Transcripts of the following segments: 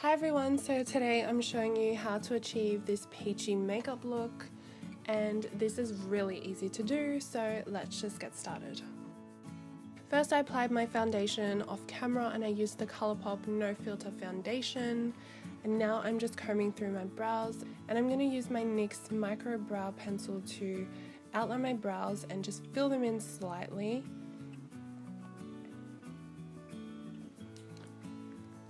Hi everyone, so today I'm showing you how to achieve this peachy makeup look, and this is really easy to do, so let's just get started. First I applied my foundation off camera and I used the Colourpop No Filter foundation, and now I'm just combing through my brows, and I'm going to use my NYX micro brow pencil to outline my brows and just fill them in slightly.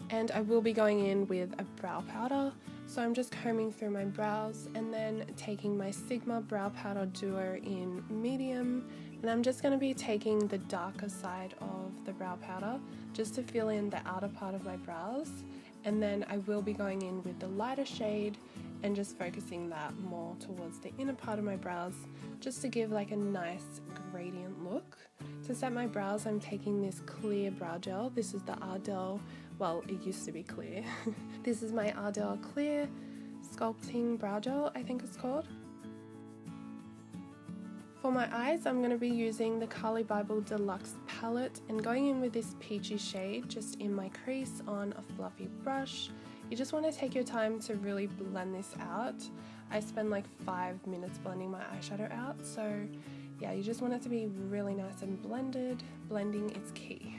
And I will be going in with a brow powder, so I'm just combing through my brows and then taking my Sigma Brow Powder Duo in medium, and I'm just going to be taking the darker side of the brow powder just to fill in the outer part of my brows, and then I will be going in with the lighter shade and just focusing that more towards the inner part of my brows just to give like a nice gradient look. To set my brows, I'm taking this clear brow gel. This is the Ardell, well, it used to be clear. This is my Ardell Clear Sculpting Brow Gel, I think it's called. For my eyes, I'm going to be using the Carli Bybel Deluxe palette and going in with this peachy shade just in my crease on a fluffy brush. You just want to take your time to really blend this out. I spend like 5 minutes blending my eyeshadow out, so yeah, you just want it to be really nice and blended. Blending is key.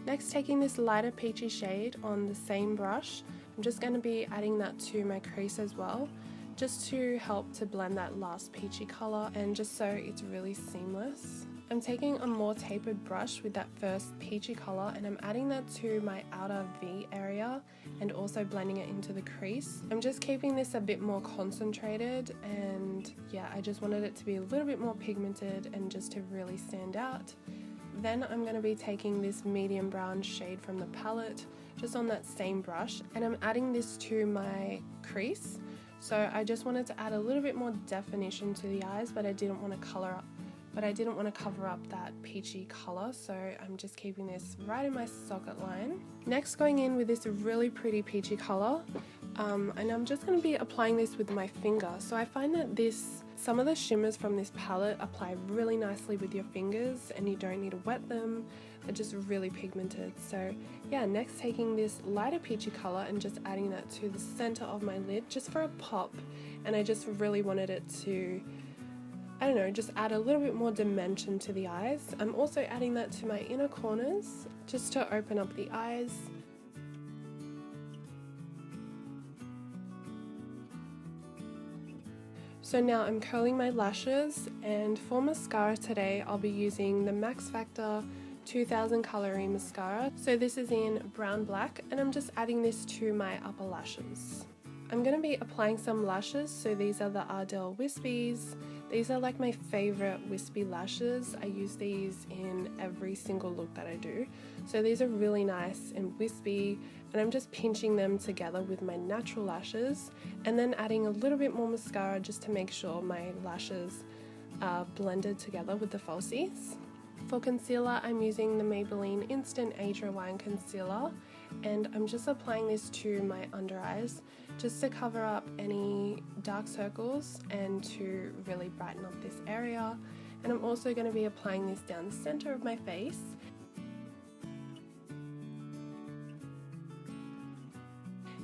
Next, taking this lighter peachy shade on the same brush, I'm just going to be adding that to my crease as well, just to help to blend that last peachy colour and just so it's really seamless. I'm taking a more tapered brush with that first peachy colour and I'm adding that to my outer V area and also blending it into the crease. I'm just keeping this a bit more concentrated, and yeah, I just wanted it to be a little bit more pigmented and just to really stand out. Then I'm going to be taking this medium brown shade from the palette just on that same brush, and I'm adding this to my crease. So I just wanted to add a little bit more definition to the eyes, but I didn't want to cover up that peachy colour, so I'm just keeping this right in my socket line. Next, going in with this really pretty peachy colour, and I'm just going to be applying this with my finger. So I find that some of the shimmers from this palette apply really nicely with your fingers and you don't need to wet them. They're just really pigmented. So yeah, next taking this lighter peachy colour and just adding that to the centre of my lid just for a pop, and I just really wanted it to, I don't know, just add a little bit more dimension to the eyes. I'm also adding that to my inner corners just to open up the eyes. So now I'm curling my lashes, and for mascara today I'll be using the Max Factor 2000 Coloring Mascara. So this is in brown black, and I'm just adding this to my upper lashes. I'm going to be applying some lashes, so these are the Ardell Wispies. These are like my favourite wispy lashes. I use these in every single look that I do. So these are really nice and wispy, and I'm just pinching them together with my natural lashes and then adding a little bit more mascara just to make sure my lashes are blended together with the falsies. For concealer, I'm using the Maybelline Instant Age Rewind Concealer, and I'm just applying this to my under eyes just to cover up any dark circles and to really brighten up this area. And I'm also going to be applying this down the center of my face.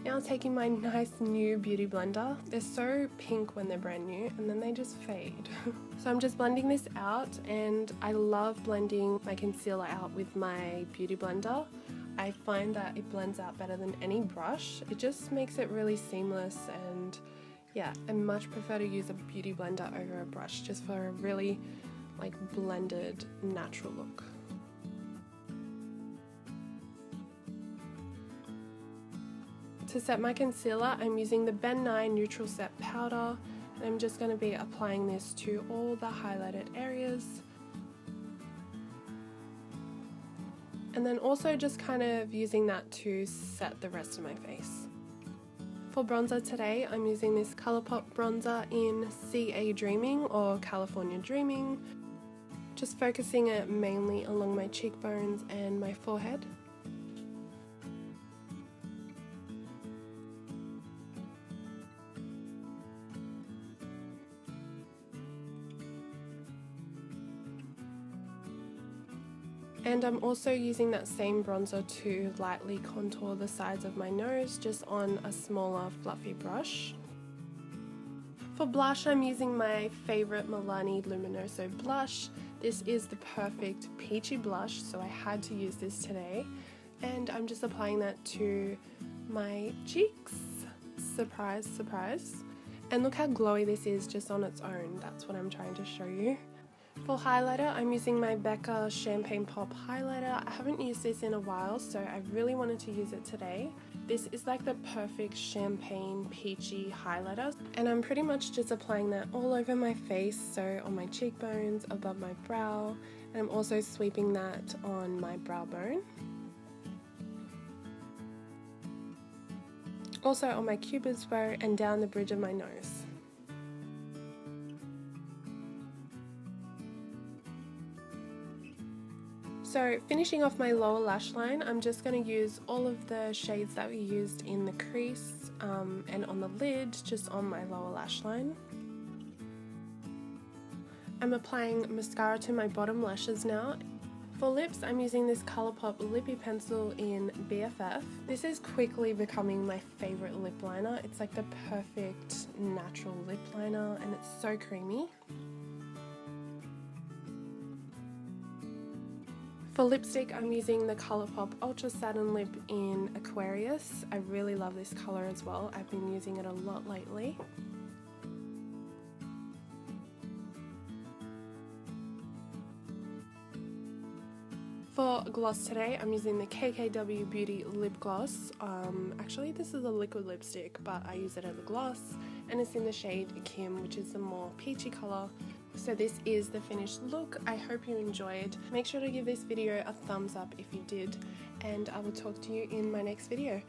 Now taking my nice new beauty blender. They're so pink when they're brand new and then they just fade. So I'm just blending this out, and I love blending my concealer out with my beauty blender. I find that it blends out better than any brush. It just makes it really seamless, and yeah, I much prefer to use a beauty blender over a brush just for a really like blended natural look. To set my concealer, I'm using the Ben 9 Neutral Set Powder, and I'm just going to be applying this to all the highlighted areas. And then also just kind of using that to set the rest of my face. For bronzer today, I'm using this Colourpop bronzer in CA Dreaming or California Dreaming. Just focusing it mainly along my cheekbones and my forehead. And I'm also using that same bronzer to lightly contour the sides of my nose, just on a smaller fluffy brush. For blush, I'm using my favorite Milani Luminoso blush. This is the perfect peachy blush, so I had to use this today. And I'm just applying that to my cheeks. Surprise, surprise. And look how glowy this is just on its own. That's what I'm trying to show you. For highlighter, I'm using my Becca Champagne Pop highlighter. I haven't used this in a while, so I really wanted to use it today. This is like the perfect champagne peachy highlighter, and I'm pretty much just applying that all over my face, so on my cheekbones, above my brow, and I'm also sweeping that on my brow bone. Also on my cupid's bow and down the bridge of my nose. So finishing off my lower lash line, I'm just going to use all of the shades that we used in the crease and on the lid, just on my lower lash line. I'm applying mascara to my bottom lashes now. For lips, I'm using this Colourpop Lippy Pencil in BFF. This is quickly becoming my favourite lip liner. It's like the perfect natural lip liner and it's so creamy. For lipstick, I'm using the Colourpop Ultra Satin Lip in Aquarius. I really love this colour as well. I've been using it a lot lately. For gloss today, I'm using the KKW Beauty Lip Gloss. Actually, this is a liquid lipstick, but I use it as a gloss, and it's in the shade Kim, which is the more peachy colour. So this is the finished look. I hope you enjoyed. Make sure to give this video a thumbs up if you did, and I will talk to you in my next video.